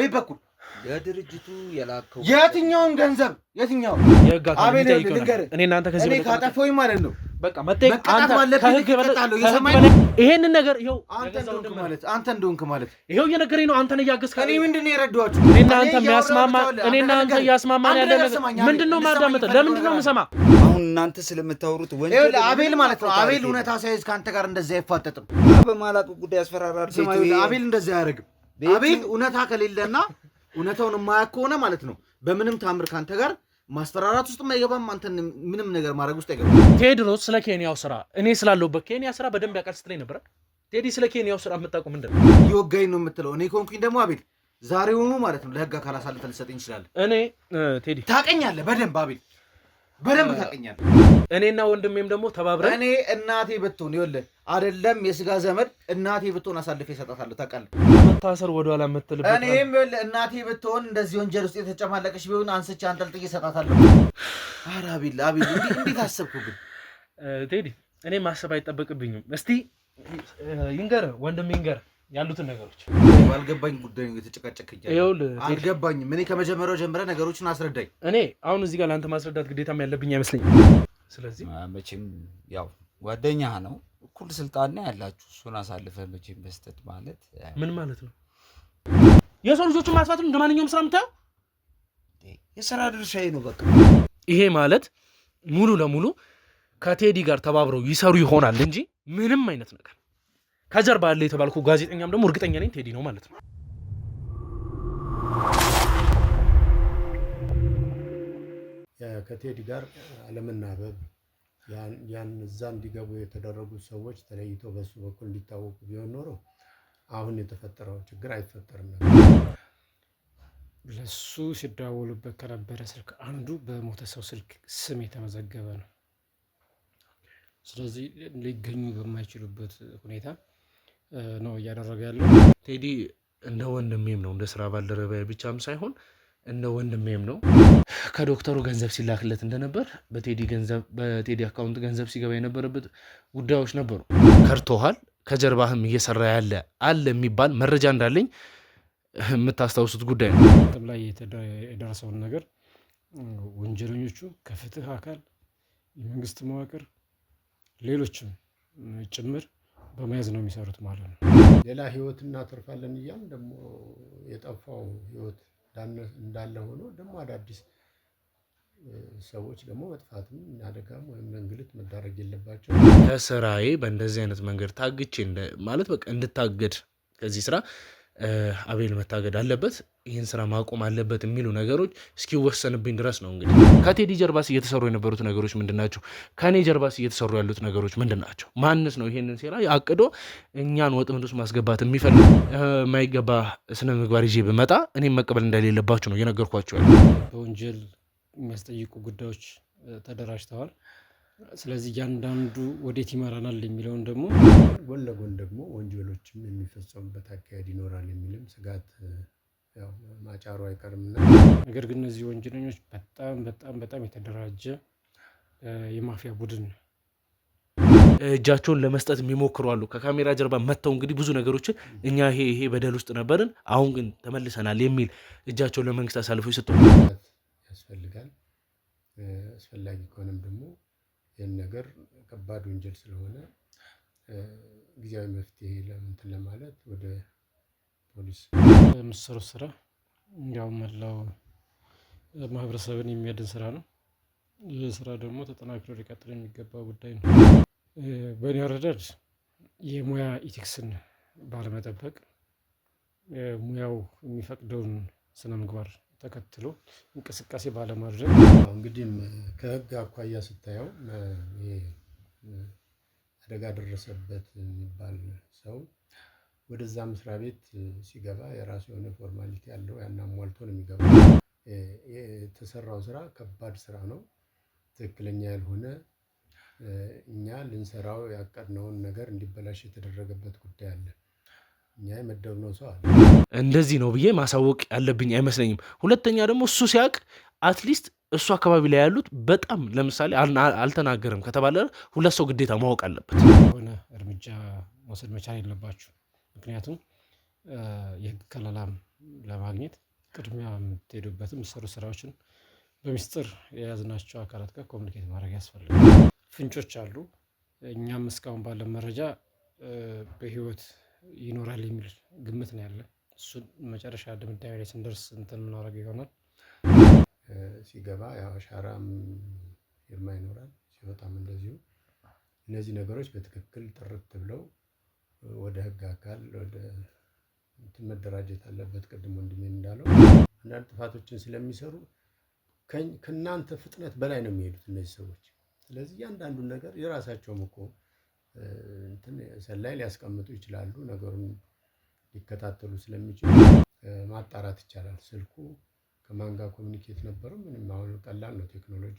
በኩል የድርጅቱ የላከው የትኛውን ገንዘብ የትኛው አቤል ልንገር እኔ እናንተ ከዚህ እኔ ካጠፋሁኝ ማለት ነው በቃ መጠየቅ አንተ ከህግ የሰማይ ይሄንን ነገር ይኸው አንተ እንደሆንክ ማለት ይሄው እየነገረኝ ነው። አንተን እያገዝከ እኔ ምንድነው የረዳኋችሁ? እኔና አንተ እያስማማን ያለ ነገር ምንድነው? ማዳመጥ ለምንድን ነው የምሰማ? አሁን እናንተ ስለምታወሩት ወንጀል አቤል ማለት ነው። አቤል እውነታ ሳይዝ ካንተ ጋር እንደዚህ አይፋጠጥም። በማላቁ ጉዳይ ያስፈራራል። አቤል እንደዚህ አያደርግም። አቤል እውነታ ከሌለና እውነታውን የማያውቅ ከሆነ ማለት ነው በምንም ታምር ካንተ ጋር ማስፈራራት ውስጥ ማይገባም። አንተን ምንም ነገር ማድረግ ውስጥ አይገባም። ቴድሮስ ስለ ኬንያው ስራ እኔ ስላለሁበት ኬንያ ስራ በደንብ ያውቃል ስትለኝ ነበር። ቴዲ ስለ ኬንያው ስራ የምታውቀው ምንድነው? ይወጋኝ ነው የምትለው። እኔ ኮንኩኝ ደግሞ አቤል ዛሬውኑ ማለት ነው ለህግ አካል አሳልፈህ ልትሰጠኝ ይችላል። እኔ ቴዲ ታውቀኛለህ በደንብ አቤል በደንብ ታውቀኛለህ። እኔና ወንድሜም ደግሞ ተባብረን እኔ እናቴ ብትሆን ይኸውልህ አይደለም የስጋ ዘመድ እናቴ ብትሆን አሳልፌ እሰጣታለሁ። ታውቃለህ መታሰር ወደ ኋላ የምትልበት እኔም ይኸውልህ እናቴ ብትሆን እንደዚህ ወንጀል ውስጥ የተጨማለቀሽ ቢሆን አንስቼ አንጠልጥዬ እሰጣታለሁ። ኧረ አቤል እንዴት አሰብኩ ግን ቴዲ? እኔ ማሰብ አይጠበቅብኝም። እስቲ ይንገር ወንድሜ ይንገር ያሉትን ነገሮች። ባልገባኝ ጉዳይ ነው የተጨቃጨቅኝ። አልገባኝም። እኔ ከመጀመሪያው ጀምረህ ነገሮችን አስረዳኝ። እኔ አሁን እዚህ ጋር ለአንተ ማስረዳት ግዴታም ያለብኝ አይመስለኝም። ስለዚህ መቼም ያው ጓደኛህ ነው፣ እኩል ስልጣን ያላችሁ። እሱን አሳልፈህ መቼም መስጠት ማለት ምን ማለት ነው? የሰው ልጆችን ማጥፋት ነው እንደማንኛውም ስራ የምታየው? የሥራ ድርሻዬ ነው በቃ። ይሄ ማለት ሙሉ ለሙሉ ከቴዲ ጋር ተባብረው ይሰሩ ይሆናል እንጂ ምንም አይነት ነገር ከጀርባ ያለ የተባልኩ ጋዜጠኛም ደግሞ እርግጠኛ ነኝ ቴዲ ነው ማለት ነው። ከቴዲ ጋር አለመናበብ ያን እዛ እንዲገቡ የተደረጉት ሰዎች ተለይተው በሱ በኩል እንዲታወቁ ቢሆን ኖሮ አሁን የተፈጠረው ችግር አይፈጠርም ነበር። ለሱ ሲደዋወሉበት ከነበረ ስልክ አንዱ በሞተ ሰው ስልክ ስም የተመዘገበ ነው። ስለዚህ ሊገኙ በማይችሉበት ሁኔታ ነው እያደረገ ያለው። ቴዲ እንደ ወንድሜም ነው፣ እንደ ስራ ባልደረባዬ ብቻም ሳይሆን እንደ ወንድሜም ነው። ከዶክተሩ ገንዘብ ሲላክለት እንደነበር በቴዲ አካውንት ገንዘብ ሲገባ የነበረበት ጉዳዮች ነበሩ። ከርቶሃል፣ ከጀርባህም እየሰራ ያለ አለ የሚባል መረጃ እንዳለኝ የምታስታውሱት ጉዳይ ነው። ላይ የደረሰውን ነገር ወንጀለኞቹ ከፍትህ አካል፣ የመንግስት መዋቅር፣ ሌሎችም ጭምር በመያዝ ነው የሚሰሩት ማለት ነው። ሌላ ህይወት እናተርፋለን እያልን ደግሞ የጠፋው ህይወት እንዳለ ሆኖ ደግሞ አዳዲስ ሰዎች ደግሞ መጥፋትም አደጋም ወይም ለእንግልት መዳረግ የለባቸው። ከስራዬ በእንደዚህ አይነት መንገድ ታግቼ ማለት በቃ እንድታገድ ከዚህ ስራ አቤል መታገድ አለበት፣ ይህን ስራ ማቆም አለበት የሚሉ ነገሮች እስኪወሰንብኝ ድረስ ነው። እንግዲህ ከቴዲ ጀርባስ እየተሰሩ የነበሩት ነገሮች ምንድናቸው? ከኔ ጀርባስ እየተሰሩ ያሉት ነገሮች ምንድናቸው? ማንስ ነው ይሄንን ሴራ አቅዶ እኛን ወጥመድ ውስጥ ማስገባት የሚፈልግ? የማይገባ ስነ ምግባር ይዤ ብመጣ እኔም መቀበል እንደሌለባችሁ ነው እየነገርኳቸው ያለው። በወንጀል የሚያስጠይቁ ጉዳዮች ተደራጅተዋል። ስለዚህ እያንዳንዱ ወዴት ይመራናል የሚለውን ደግሞ ጎን ለጎን ደግሞ ወንጀሎችም የሚፈጸሙበት አካሄድ ይኖራል የሚልም ስጋት ያው ማጫሩ አይቀርምና፣ ነገር ግን እነዚህ ወንጀለኞች በጣም የተደራጀ የማፊያ ቡድን እጃቸውን ለመስጠት የሚሞክሩ አሉ። ከካሜራ ጀርባ መጥተው እንግዲህ ብዙ ነገሮችን እኛ ይሄ በደል ውስጥ ነበርን፣ አሁን ግን ተመልሰናል የሚል እጃቸውን ለመንግስት አሳልፈው ይሰጡ ያስፈልጋል። አስፈላጊ ከሆነም ደግሞ ይህን ነገር ከባድ ወንጀል ስለሆነ ጊዜያዊ መፍትሄ ለምንትን ለማለት ወደ ፖሊስ የምትሰሩ ስራ ያው መላው ማህበረሰብን የሚያድን ስራ ነው። ይህ ስራ ደግሞ ተጠናክሮ ሊቀጥል የሚገባ ጉዳይ ነው። በእኔ አረዳድ የሙያ ኢቲክስን ባለመጠበቅ ሙያው የሚፈቅደውን ስነ ምግባር ተከትሎ እንቅስቃሴ ባለማድረግ እንግዲህ ከህግ አኳያ ስታየው አደጋ ደረሰበት የሚባል ሰው ወደዛ መስሪያ ቤት ሲገባ የራሱ የሆነ ፎርማሊቲ ያለው ያን አሟልቶ ነው የሚገባው። የተሰራው ስራ ከባድ ስራ ነው። ትክክለኛ ያልሆነ እኛ ልንሰራው ያቀድነውን ነገር እንዲበላሽ የተደረገበት ጉዳይ አለ። እኛ የመደብነው ሰው አለ። እንደዚህ ነው ብዬ ማሳወቅ ያለብኝ አይመስለኝም። ሁለተኛ ደግሞ እሱ ሲያውቅ አትሊስት እሱ አካባቢ ላይ ያሉት በጣም ለምሳሌ አልተናገርም ከተባለ ሁለት ሰው ግዴታ ማወቅ አለበት። ሆነ እርምጃ መውሰድ መቻል የለባችሁ። ምክንያቱም የህግ ከለላም ለማግኘት ቅድሚያ የምትሄዱበትም የምትሰሩ ስራዎችን በሚስጥር የያዝናቸው አካላት ጋር ኮሚኒኬት ማድረግ ያስፈልጋል። ፍንጮች አሉ። እኛም እስካሁን ባለን መረጃ በህይወት ይኖራል የሚል ግምት ነው ያለን። እሱን መጨረሻ ድምዳሜ ላይ ስንደርስ እንትን የምናደርገው ይሆናል። ሲገባ ያው አሻራም ፊርማ ይኖራል፣ ሲወጣም እንደዚሁ። እነዚህ ነገሮች በትክክል ጥርት ብለው ወደ ህግ አካል ወደ መደራጀት አለበት። ቅድም ወንድሜ እንዳለው አንዳንድ ጥፋቶችን ስለሚሰሩ ከእናንተ ፍጥነት በላይ ነው የሚሄዱት እነዚህ ሰዎች። ስለዚህ እያንዳንዱን ነገር የራሳቸውም እኮ እንትን ሰላይ ሊያስቀምጡ ይችላሉ። ነገሩን ሊከታተሉ ስለሚችሉ ማጣራት ይቻላል። ስልኩ ከማን ጋር ኮሚኒኬት ነበረው ምንም አሁን ቀላል ነው ቴክኖሎጂ።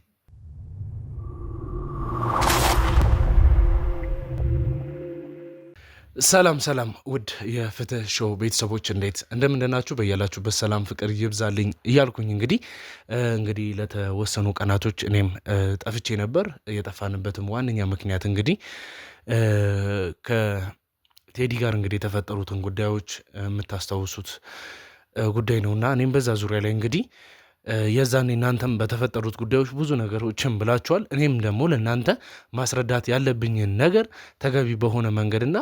ሰላም ሰላም ውድ የፍትህ ሾው ቤተሰቦች እንዴት እንደምንደናችሁ በያላችሁበት ሰላም ፍቅር ይብዛልኝ እያልኩኝ እንግዲህ ለተወሰኑ ቀናቶች እኔም ጠፍቼ ነበር። የጠፋንበትም ዋነኛ ምክንያት እንግዲህ ከቴዲ ጋር እንግዲህ የተፈጠሩትን ጉዳዮች የምታስታውሱት ጉዳይ ነውና እኔም በዛ ዙሪያ ላይ እንግዲህ የዛኔ እናንተም በተፈጠሩት ጉዳዮች ብዙ ነገሮችን ብላችኋል። እኔም ደግሞ ለእናንተ ማስረዳት ያለብኝን ነገር ተገቢ በሆነ መንገድና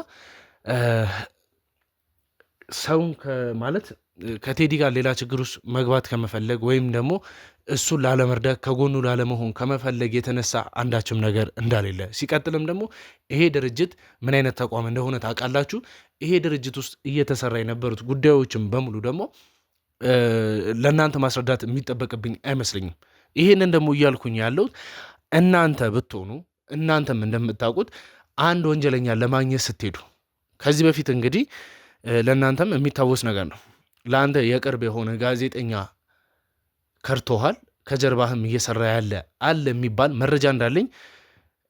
ሰውን ማለት ከቴዲ ጋር ሌላ ችግር ውስጥ መግባት ከመፈለግ ወይም ደግሞ እሱን ላለመርዳት ከጎኑ ላለመሆን ከመፈለግ የተነሳ አንዳችም ነገር እንዳሌለ፣ ሲቀጥልም ደግሞ ይሄ ድርጅት ምን አይነት ተቋም እንደሆነ ታውቃላችሁ። ይሄ ድርጅት ውስጥ እየተሰራ የነበሩት ጉዳዮችም በሙሉ ደግሞ ለእናንተ ማስረዳት የሚጠበቅብኝ አይመስለኝም። ይሄንን ደግሞ እያልኩኝ ያለሁት እናንተ ብትሆኑ እናንተም እንደምታውቁት አንድ ወንጀለኛ ለማግኘት ስትሄዱ ከዚህ በፊት እንግዲህ ለእናንተም የሚታወስ ነገር ነው። ለአንተ የቅርብ የሆነ ጋዜጠኛ ከርቶሃል፣ ከጀርባህም እየሰራ ያለ አለ የሚባል መረጃ እንዳለኝ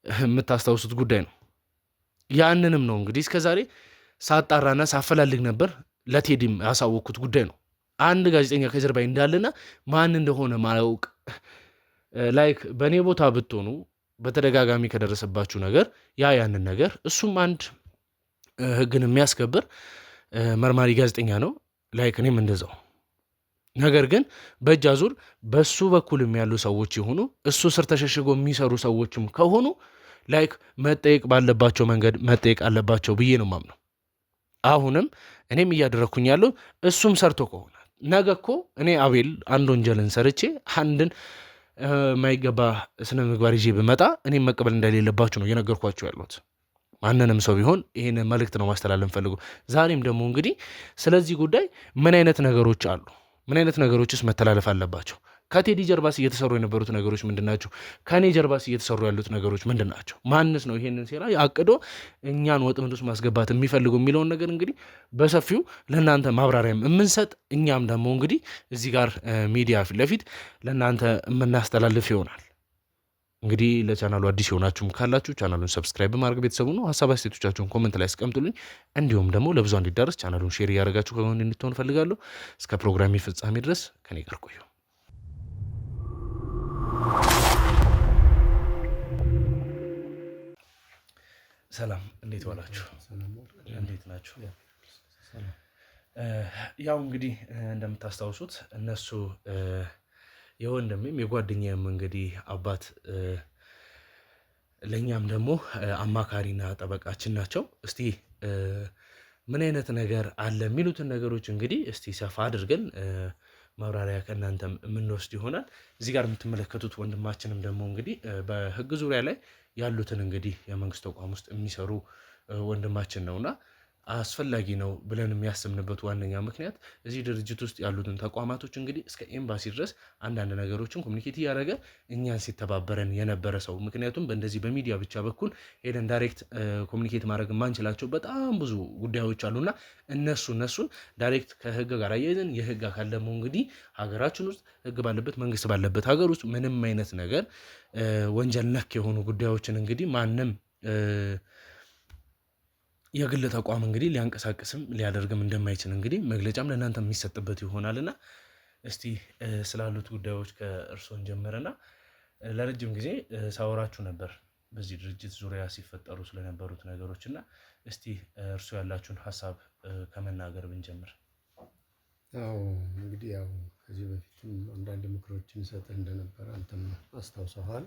የምታስታውሱት ጉዳይ ነው። ያንንም ነው እንግዲህ እስከዛሬ ሳጣራና ሳፈላልግ ነበር ለቴዲም ያሳወቅኩት ጉዳይ ነው። አንድ ጋዜጠኛ ከጀርባዬ እንዳለና ማን እንደሆነ ማያውቅ ላይክ በእኔ ቦታ ብትሆኑ በተደጋጋሚ ከደረሰባችሁ ነገር ያንን ነገር እሱም አንድ ህግን የሚያስከብር መርማሪ ጋዜጠኛ ነው። ላይክ እኔም እንደዛው። ነገር ግን በእጅ አዙር በሱ በኩልም ያሉ ሰዎች የሆኑ እሱ ስር ተሸሽጎ የሚሰሩ ሰዎችም ከሆኑ ላይክ መጠየቅ ባለባቸው መንገድ መጠየቅ አለባቸው ብዬ ነው ማምነው። አሁንም እኔም እያደረግኩኝ ያለው እሱም ሰርቶ ከሆነ ነገ እኮ እኔ አቤል አንድ ወንጀልን ሰርቼ አንድን ማይገባ ስነ ምግባር ይዤ ብመጣ እኔም መቀበል እንደሌለባችሁ ነው እየነገርኳችሁ ያሉት። ማንንም ሰው ቢሆን ይህን መልእክት ነው ማስተላለፍ ፈልጉ። ዛሬም ደግሞ እንግዲህ ስለዚህ ጉዳይ ምን አይነት ነገሮች አሉ፣ ምን አይነት ነገሮችስ መተላለፍ አለባቸው? ከቴዲ ጀርባስ እየተሰሩ የነበሩት ነገሮች ምንድን ናቸው? ከእኔ ጀርባስ እየተሰሩ ያሉት ነገሮች ምንድን ናቸው? ማንስ ነው ይሄንን ሴራ አቅዶ እኛን ወጥመድ ውስጥ ማስገባት የሚፈልጉ የሚለውን ነገር እንግዲህ በሰፊው ለእናንተ ማብራሪያም የምንሰጥ እኛም ደግሞ እንግዲህ እዚህ ጋር ሚዲያ ፊት ለፊት ለእናንተ የምናስተላልፍ ይሆናል። እንግዲህ ለቻናሉ አዲስ የሆናችሁም ካላችሁ ቻናሉን ሰብስክራይብ በማድረግ ቤተሰቡ ነው። ሀሳብ አስተያየቶቻችሁን ኮሜንት ላይ አስቀምጡልኝ። እንዲሁም ደግሞ ለብዙ እንዲዳረስ ቻናሉን ሼር እያደረጋችሁ ከሆነ እንድትሆን ፈልጋለሁ። እስከ ፕሮግራሜ ፍጻሜ ድረስ ከኔ ጋር ቆዩ። ሰላም፣ እንዴት ዋላችሁ? እንዴት ናችሁ? ያው እንግዲህ እንደምታስታውሱት እነሱ የወንድሜም የጓደኛዬም እንግዲህ አባት ለእኛም ደግሞ አማካሪና ጠበቃችን ናቸው። እስቲ ምን አይነት ነገር አለ የሚሉትን ነገሮች እንግዲህ እስቲ ሰፋ አድርገን ማብራሪያ ከእናንተም የምንወስድ ይሆናል። እዚህ ጋር የምትመለከቱት ወንድማችንም ደግሞ እንግዲህ በህግ ዙሪያ ላይ ያሉትን እንግዲህ የመንግስት ተቋም ውስጥ የሚሰሩ ወንድማችን ነውና አስፈላጊ ነው ብለን የሚያስብንበት ዋነኛ ምክንያት እዚህ ድርጅት ውስጥ ያሉትን ተቋማቶች እንግዲህ እስከ ኤምባሲ ድረስ አንዳንድ ነገሮችን ኮሚኒኬት እያደረገ እኛን ሲተባበረን የነበረ ሰው። ምክንያቱም በእንደዚህ በሚዲያ ብቻ በኩል ሄደን ዳይሬክት ኮሚኒኬት ማድረግ የማንችላቸው በጣም ብዙ ጉዳዮች አሉና እነሱን ዳይሬክት ከህግ ጋር አያይዘን የህግ አካል ደግሞ እንግዲህ ሀገራችን ውስጥ ህግ ባለበት መንግስት ባለበት ሀገር ውስጥ ምንም አይነት ነገር ወንጀል ነክ የሆኑ ጉዳዮችን እንግዲህ ማንም የግል ተቋም እንግዲህ ሊያንቀሳቅስም ሊያደርግም እንደማይችል እንግዲህ መግለጫም ለእናንተ የሚሰጥበት ይሆናልና እስቲ ስላሉት ጉዳዮች ከእርሶን ጀመረና ለረጅም ጊዜ ሳወራችሁ ነበር በዚህ ድርጅት ዙሪያ ሲፈጠሩ ስለነበሩት ነገሮችና እስቲ እርሶ ያላችሁን ሀሳብ ከመናገር ብንጀምር። ያው እንግዲህ ያው ከዚህ በፊትም አንዳንድ ምክሮችን ሰጥህ እንደነበረ አንተም አስታውሰሃል።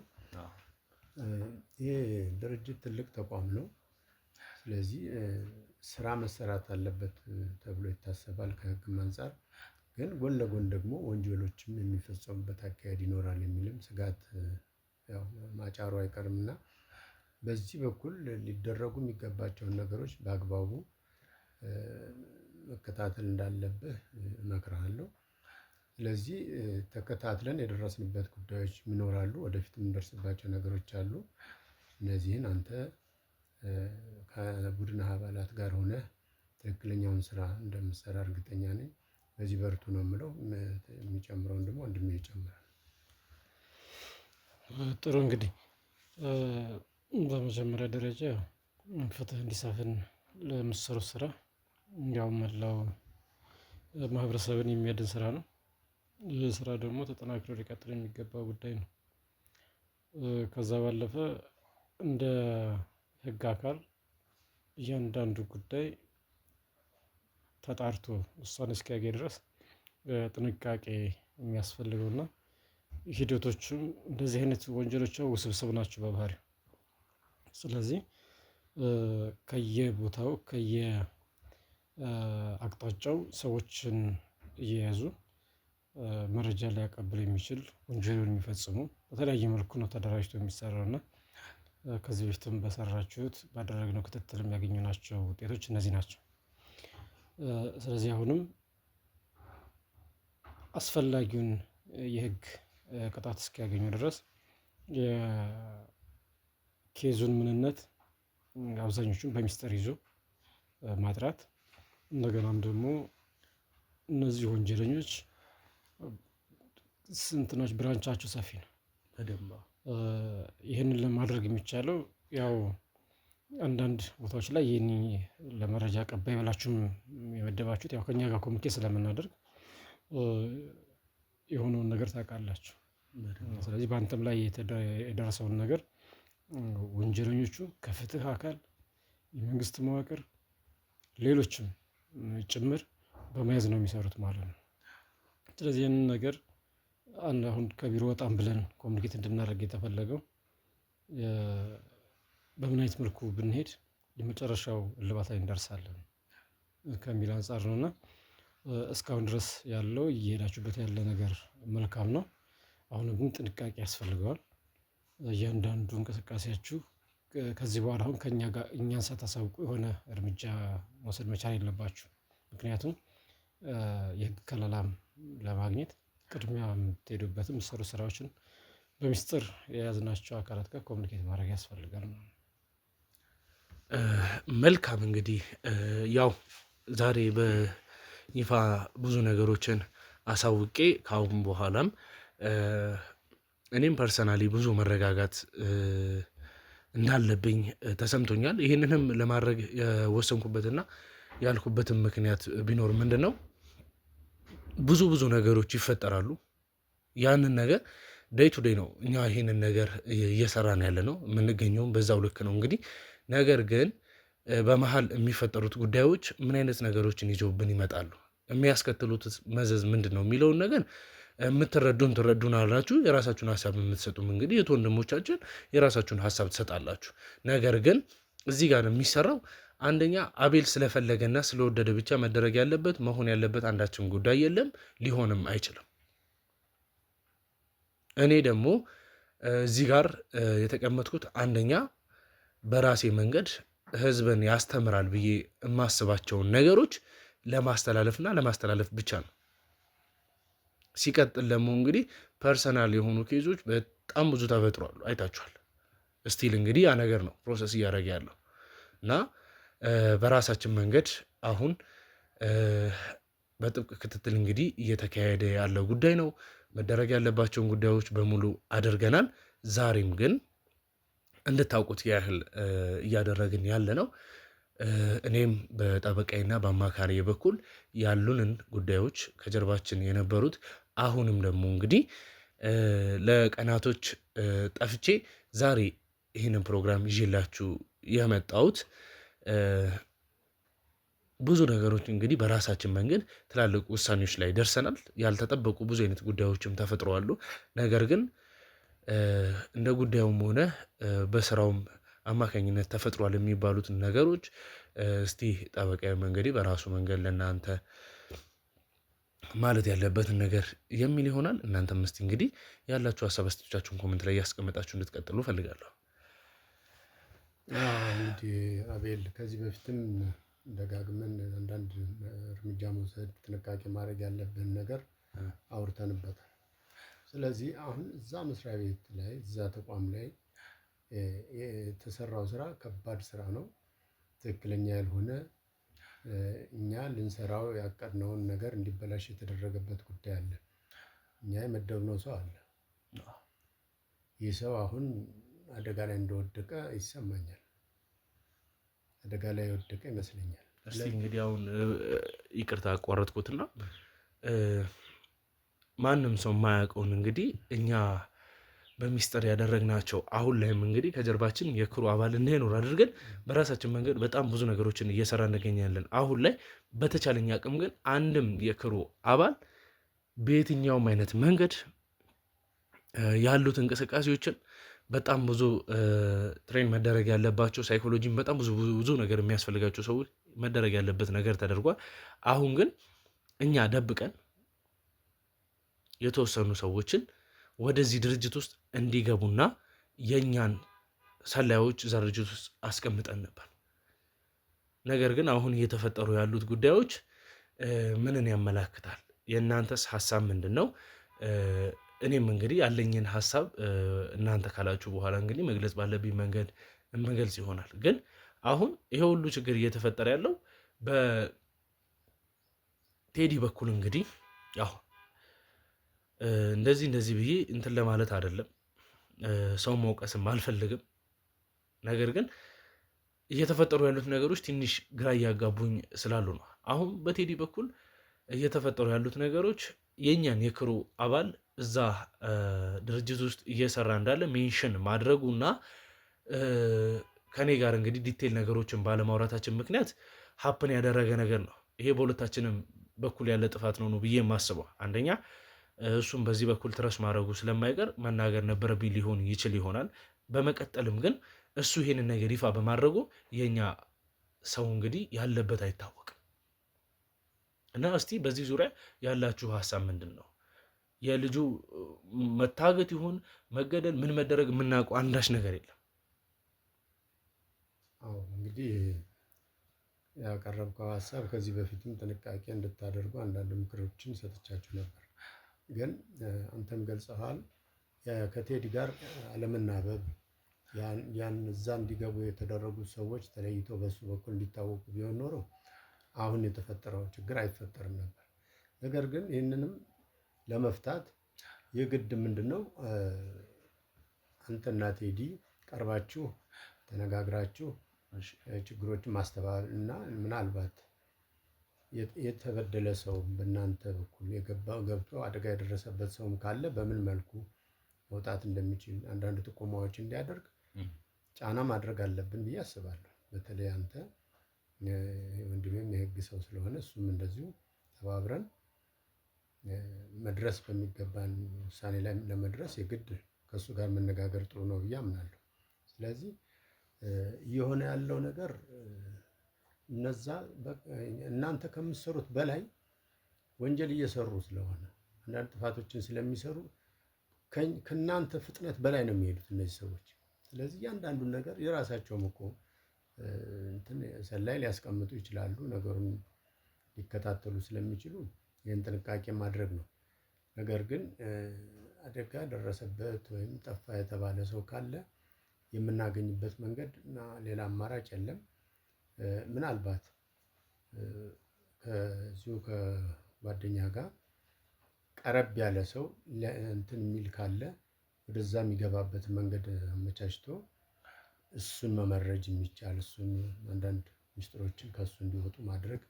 ይሄ ድርጅት ትልቅ ተቋም ነው። ስለዚህ ስራ መሰራት አለበት ተብሎ ይታሰባል ከህግም አንፃር። ግን ጎን ለጎን ደግሞ ወንጀሎችም የሚፈጸሙበት አካሄድ ይኖራል የሚልም ስጋት ያው ማጫሩ አይቀርምና በዚህ በኩል ሊደረጉ የሚገባቸውን ነገሮች በአግባቡ መከታተል እንዳለብህ እመክርሃለሁ። ስለዚህ ተከታትለን የደረስንበት ጉዳዮች ይኖራሉ፣ ወደፊት የምንደርስባቸው ነገሮች አሉ። እነዚህን አንተ ከቡድን አባላት ጋር ሆነህ ትክክለኛውን ስራ እንደምትሰራ እርግጠኛ ነኝ። በዚህ በርቱ ነው የምለው። የሚጨምረውን ደግሞ ወንድሜ ይጨምራል። ጥሩ እንግዲህ በመጀመሪያ ደረጃ ፍትህ እንዲሰፍን ለምትሰሩት ስራ ያው መላው ማህበረሰብን የሚያድን ስራ ነው። ይህ ስራ ደግሞ ተጠናክሮ ሊቀጥል የሚገባ ጉዳይ ነው። ከዛ ባለፈ እንደ ህግ አካል እያንዳንዱ ጉዳይ ተጣርቶ ውሳኔ እስኪያገኝ ድረስ ጥንቃቄ የሚያስፈልገውና ሂደቶችም እንደዚህ አይነት ወንጀሎች ውስብስብ ናቸው በባህሪው። ስለዚህ ከየቦታው ከየአቅጣጫው ሰዎችን እየያዙ መረጃ ሊያቀብል የሚችል ወንጀልን የሚፈጽሙ በተለያየ መልኩ ነው ተደራጅቶ የሚሰራው እና ከዚህ በፊትም በሰራችሁት ባደረግነው ክትትል የሚያገኙናቸው ውጤቶች እነዚህ ናቸው። ስለዚህ አሁንም አስፈላጊውን የህግ ቅጣት እስኪያገኙ ድረስ የኬዙን ምንነት አብዛኞቹን በሚስጥር ይዞ ማጥራት፣ እንደገናም ደግሞ እነዚህ ወንጀለኞች ስንትኖች ብራንቻቸው ሰፊ ነው። ይህንን ለማድረግ የሚቻለው ያው አንዳንድ ቦታዎች ላይ ይህን ለመረጃ አቀባይ ብላችሁም የመደባችሁት ያው ከኛ ጋር ኮሚኒኬት ስለምናደርግ የሆነውን ነገር ታውቃላችሁ። ስለዚህ በአንተም ላይ የደረሰውን ነገር ወንጀለኞቹ ከፍትህ አካል፣ የመንግስት መዋቅር፣ ሌሎችም ጭምር በመያዝ ነው የሚሰሩት ማለት ነው። ስለዚህ ይህንን ነገር አሁን ከቢሮ ወጣም ብለን ኮሚኒኬት እንድናደርግ የተፈለገው በምን አይነት መልኩ ብንሄድ የመጨረሻው እልባት ላይ እንደርሳለን ከሚል አንጻር ነው እና እስካሁን ድረስ ያለው እየሄዳችሁበት ያለ ነገር መልካም ነው። አሁን ግን ጥንቃቄ ያስፈልገዋል። እያንዳንዱ እንቅስቃሴያችሁ ከዚህ በኋላ አሁን ከኛ ጋር እኛን ሳታሳውቁ የሆነ እርምጃ መውሰድ መቻል የለባችሁ። ምክንያቱም የህግ ከለላም ለማግኘት ቅድሚያ የምትሄዱበትም የምትሰሩ ስራዎችን በሚስጥር የያዝናቸው አካላት ጋር ኮሚኒኬት ማድረግ ያስፈልጋል። መልካም እንግዲህ ያው ዛሬ በይፋ ብዙ ነገሮችን አሳውቄ ከአሁን በኋላም እኔም ፐርሰናሊ ብዙ መረጋጋት እንዳለብኝ ተሰምቶኛል። ይህንንም ለማድረግ የወሰንኩበትና ያልኩበትም ምክንያት ቢኖር ምንድን ነው፣ ብዙ ነገሮች ይፈጠራሉ። ያንን ነገር ዴይ ቱ ዴይ ነው እኛ ይህንን ነገር እየሰራን ያለ ነው የምንገኘውም በዛው ልክ ነው። እንግዲህ ነገር ግን በመሀል የሚፈጠሩት ጉዳዮች ምን አይነት ነገሮችን ይዞብን ይመጣሉ፣ የሚያስከትሉት መዘዝ ምንድን ነው የሚለውን ነገር ትረዱን አላችሁ። የራሳችሁን ሀሳብ የምትሰጡም እንግዲህ የት ወንድሞቻችን የራሳችሁን ሀሳብ ትሰጣላችሁ። ነገር ግን እዚህ ጋር የሚሰራው አንደኛ አቤል ስለፈለገና ስለወደደ ብቻ መደረግ ያለበት መሆን ያለበት አንዳችም ጉዳይ የለም፣ ሊሆንም አይችልም። እኔ ደግሞ እዚህ ጋር የተቀመጥኩት አንደኛ በራሴ መንገድ ህዝብን ያስተምራል ብዬ የማስባቸውን ነገሮች ለማስተላለፍና ለማስተላለፍ ብቻ ነው። ሲቀጥል ደግሞ እንግዲህ ፐርሰናል የሆኑ ኬዞች በጣም ብዙ ተፈጥሯሉ፣ አይታችኋል። ስቲል እንግዲህ ያ ነገር ነው ፕሮሰስ እያደረገ ያለው እና በራሳችን መንገድ አሁን በጥብቅ ክትትል እንግዲህ እየተካሄደ ያለው ጉዳይ ነው። መደረግ ያለባቸውን ጉዳዮች በሙሉ አድርገናል። ዛሬም ግን እንድታውቁት ያህል እያደረግን ያለ ነው። እኔም በጠበቃይና በአማካሪ በኩል ያሉንን ጉዳዮች ከጀርባችን የነበሩት አሁንም ደግሞ እንግዲህ ለቀናቶች ጠፍቼ ዛሬ ይህንን ፕሮግራም ይዤላችሁ የመጣሁት ብዙ ነገሮች እንግዲህ በራሳችን መንገድ ትላልቅ ውሳኔዎች ላይ ደርሰናል። ያልተጠበቁ ብዙ አይነት ጉዳዮችም ተፈጥረዋሉ። ነገር ግን እንደ ጉዳዩም ሆነ በስራውም አማካኝነት ተፈጥሯል የሚባሉትን ነገሮች እስቲ ጠበቃዊ መንገዴ በራሱ መንገድ ለእናንተ ማለት ያለበትን ነገር የሚል ይሆናል። እናንተም እስቲ እንግዲህ ያላችሁ ሀሳብ አስተያየቶቻችሁን ኮሜንት ላይ ያስቀመጣችሁ እንድትቀጥሉ እፈልጋለሁ። እንግዲህ አቤል ከዚህ በፊትም ደጋግመን አንዳንድ እርምጃ መውሰድ ጥንቃቄ ማድረግ ያለብን ነገር አውርተንበታል። ስለዚህ አሁን እዛ መስሪያ ቤት ላይ እዛ ተቋም ላይ የተሰራው ስራ ከባድ ስራ ነው። ትክክለኛ ያልሆነ እኛ ልንሰራው ያቀድነውን ነገር እንዲበላሽ የተደረገበት ጉዳይ አለ። እኛ የመደብነው ሰው አለ። ይህ ሰው አሁን አደጋ ላይ እንደወደቀ ይሰማኛል። አደጋ ላይ የወደቀ ይመስለኛል። እስቲ እንግዲህ አሁን ይቅርታ አቋረጥኩትና ማንም ሰው የማያውቀውን እንግዲህ እኛ በሚስጥር ያደረግናቸው አሁን ላይም እንግዲህ ከጀርባችን የክሩ አባል እንዳይኖር አድርገን በራሳችን መንገድ በጣም ብዙ ነገሮችን እየሰራ እንገኛለን። አሁን ላይ በተቻለኝ አቅም ግን አንድም የክሩ አባል በየትኛውም አይነት መንገድ ያሉት እንቅስቃሴዎችን በጣም ብዙ ትሬን መደረግ ያለባቸው ሳይኮሎጂም በጣም ብዙ ነገር የሚያስፈልጋቸው ሰዎች መደረግ ያለበት ነገር ተደርጓል። አሁን ግን እኛ ደብቀን የተወሰኑ ሰዎችን ወደዚህ ድርጅት ውስጥ እንዲገቡና የእኛን ሰላዮች እዛ ድርጅት ውስጥ አስቀምጠን ነበር። ነገር ግን አሁን እየተፈጠሩ ያሉት ጉዳዮች ምንን ያመላክታል? የእናንተስ ሀሳብ ምንድን ነው? እኔም እንግዲህ ያለኝን ሀሳብ እናንተ ካላችሁ በኋላ እንግዲህ መግለጽ ባለብኝ መንገድ መግለጽ ይሆናል። ግን አሁን ይሄ ሁሉ ችግር እየተፈጠረ ያለው በቴዲ በኩል እንግዲህ ያው እንደዚህ ብዬ እንትን ለማለት አይደለም፣ ሰው መውቀስም አልፈልግም። ነገር ግን እየተፈጠሩ ያሉት ነገሮች ትንሽ ግራ እያጋቡኝ ስላሉ ነው። አሁን በቴዲ በኩል እየተፈጠሩ ያሉት ነገሮች የእኛን የክሩ አባል እዛ ድርጅት ውስጥ እየሰራ እንዳለ ሜንሽን ማድረጉና ከኔ ጋር እንግዲህ ዲቴል ነገሮችን ባለማውራታችን ምክንያት ሀፕን ያደረገ ነገር ነው። ይሄ በሁለታችንም በኩል ያለ ጥፋት ነው ብዬ የማስበው። አንደኛ እሱም በዚህ በኩል ትረስ ማድረጉ ስለማይቀር መናገር ነበረብኝ ሊሆን ይችል ይሆናል። በመቀጠልም ግን እሱ ይሄንን ነገር ይፋ በማድረጉ የኛ ሰው እንግዲህ ያለበት አይታወቅም እና እስቲ በዚህ ዙሪያ ያላችሁ ሀሳብ ምንድን ነው? የልጁ መታገት ይሁን መገደል ምን መደረግ የምናውቀው አንዳች ነገር የለም። አዎ እንግዲህ ያቀረብከው ሀሳብ ከዚህ በፊትም ጥንቃቄ እንድታደርጉ አንዳንድ ምክሮችን ሰጥቻችሁ ነበር። ግን አንተም ገልጸሃል። ከቴዲ ጋር አለመናበብ ያን እዛ እንዲገቡ የተደረጉት ሰዎች ተለይቶ በሱ በኩል እንዲታወቁ ቢሆን ኖሮ አሁን የተፈጠረው ችግር አይፈጠርም ነበር። ነገር ግን ይህንንም ለመፍታት የግድ ምንድነው አንተና ቴዲ ቀርባችሁ ተነጋግራችሁ ችግሮችን ማስተባበል እና ምናልባት የተበደለ ሰው በእናንተ በኩል ገብቶ አደጋ የደረሰበት ሰውም ካለ በምን መልኩ መውጣት እንደሚችል አንዳንድ ጥቆማዎች እንዲያደርግ ጫና ማድረግ አለብን ብዬ አስባለሁ። በተለይ አንተ ወንድሜም የህግ ሰው ስለሆነ እሱም እንደዚሁ ተባብረን መድረስ በሚገባን ውሳኔ ላይ ለመድረስ የግድ ከእሱ ጋር መነጋገር ጥሩ ነው ብዬ አምናለሁ። ስለዚህ እየሆነ ያለው ነገር እነዛ እናንተ ከምትሰሩት በላይ ወንጀል እየሰሩ ስለሆነ አንዳንድ ጥፋቶችን ስለሚሰሩ ከእናንተ ፍጥነት በላይ ነው የሚሄዱት እነዚህ ሰዎች። ስለዚህ እያንዳንዱን ነገር የራሳቸውም እኮ እንትን ሰላይ ሊያስቀምጡ ይችላሉ። ነገሩን ሊከታተሉ ስለሚችሉ ይህን ጥንቃቄ ማድረግ ነው። ነገር ግን አደጋ ደረሰበት ወይም ጠፋ የተባለ ሰው ካለ የምናገኝበት መንገድ እና ሌላ አማራጭ የለም። ምናልባት ከዚሁ ከጓደኛ ጋር ቀረብ ያለ ሰው እንትን የሚል ካለ ወደዛ የሚገባበት መንገድ አመቻችቶ እሱን መመረጅ የሚቻል እሱን አንዳንድ ሚስጥሮችን ከእሱ እንዲወጡ ማድረግ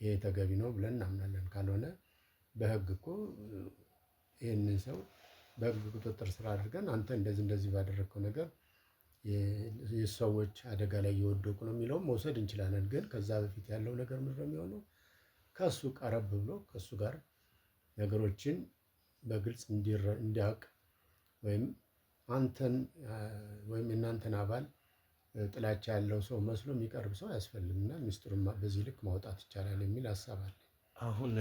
ይሄ ተገቢ ነው ብለን እናምናለን። ካልሆነ በህግ እኮ ይህንን ሰው በህግ ቁጥጥር ስር አድርገን አንተ እንደዚህ ባደረግከው ነገር የሰዎች አደጋ ላይ እየወደቁ ነው የሚለውን መውሰድ እንችላለን። ግን ከዛ በፊት ያለው ነገር ምንድን ነው የሚሆነው? ከእሱ ቀረብ ብሎ ከእሱ ጋር ነገሮችን በግልጽ እንዲያውቅ ወይም አንተን ወይም የእናንተን አባል ጥላቻ ያለው ሰው መስሎ የሚቀርብ ሰው ያስፈልግናል። ሚስጥሩን በዚህ ልክ ማውጣት ይቻላል የሚል ሀሳብ አለ። አሁን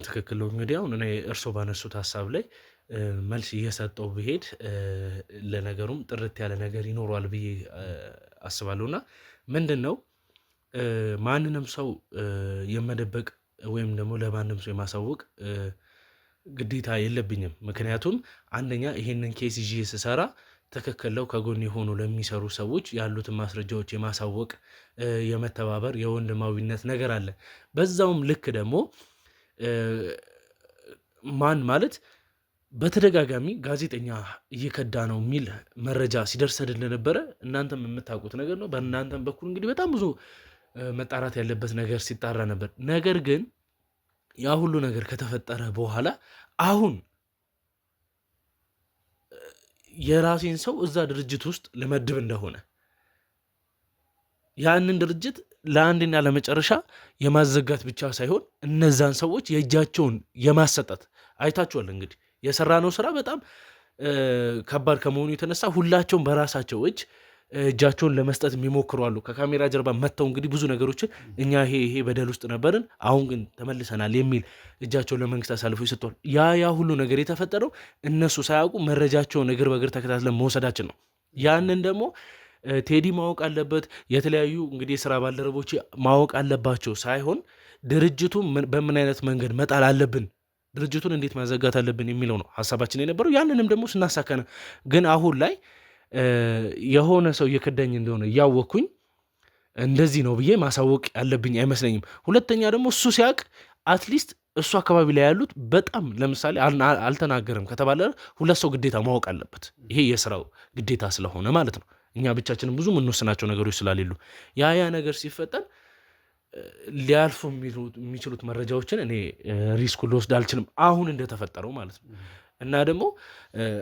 ትክክል ነው። እንግዲህ አሁን እኔ እርስዎ ባነሱት ሀሳብ ላይ መልስ እየሰጠው ብሄድ ለነገሩም ጥርት ያለ ነገር ይኖረዋል ብዬ አስባለሁ። እና ምንድን ነው ማንንም ሰው የመደበቅ ወይም ደግሞ ለማንም ሰው የማሳወቅ ግዴታ የለብኝም። ምክንያቱም አንደኛ ይሄንን ኬስ ይዤ ስሰራ ትክክል ነው ከጎን የሆኑ ለሚሰሩ ሰዎች ያሉትን ማስረጃዎች የማሳወቅ የመተባበር የወንድማዊነት ነገር አለ። በዛውም ልክ ደግሞ ማን ማለት በተደጋጋሚ ጋዜጠኛ እየከዳ ነው የሚል መረጃ ሲደርሰን እንደነበረ እናንተም የምታውቁት ነገር ነው። በእናንተም በኩል እንግዲህ በጣም ብዙ መጣራት ያለበት ነገር ሲጣራ ነበር። ነገር ግን ያ ሁሉ ነገር ከተፈጠረ በኋላ አሁን የራሴን ሰው እዛ ድርጅት ውስጥ ልመድብ እንደሆነ ያንን ድርጅት ለአንድና ለመጨረሻ የማዘጋት ብቻ ሳይሆን እነዛን ሰዎች የእጃቸውን የማሰጠት አይታችኋል። እንግዲህ የሰራነው ስራ በጣም ከባድ ከመሆኑ የተነሳ ሁላቸውም በራሳቸው እጃቸውን ለመስጠት የሚሞክሩ አሉ። ከካሜራ ጀርባ መጥተው እንግዲህ ብዙ ነገሮችን እኛ ይሄ በደል ውስጥ ነበርን፣ አሁን ግን ተመልሰናል የሚል እጃቸውን ለመንግስት አሳልፎ ይሰጥቷል። ያ ሁሉ ነገር የተፈጠረው እነሱ ሳያውቁ መረጃቸውን እግር በእግር ተከታትለን መውሰዳችን ነው። ያንን ደግሞ ቴዲ ማወቅ አለበት፣ የተለያዩ እንግዲህ የስራ ባልደረቦች ማወቅ አለባቸው። ሳይሆን ድርጅቱ በምን አይነት መንገድ መጣል አለብን፣ ድርጅቱን እንዴት ማዘጋት አለብን የሚለው ነው ሀሳባችን የነበረው። ያንንም ደግሞ ስናሳከነ ግን አሁን ላይ የሆነ ሰው እየከዳኝ እንደሆነ እያወቅኩኝ እንደዚህ ነው ብዬ ማሳወቅ ያለብኝ አይመስለኝም። ሁለተኛ ደግሞ እሱ ሲያውቅ አትሊስት እሱ አካባቢ ላይ ያሉት በጣም ለምሳሌ አልተናገርም ከተባለ ሁለት ሰው ግዴታ ማወቅ አለበት። ይሄ የስራው ግዴታ ስለሆነ ማለት ነው። እኛ ብቻችንም ብዙ የምንወስናቸው ነገሮች ስላሌሉ ያ ነገር ሲፈጠር ሊያልፉ የሚችሉት መረጃዎችን እኔ ሪስኩ ልወስድ አልችልም፣ አሁን እንደተፈጠረው ማለት ነው። እና ደግሞ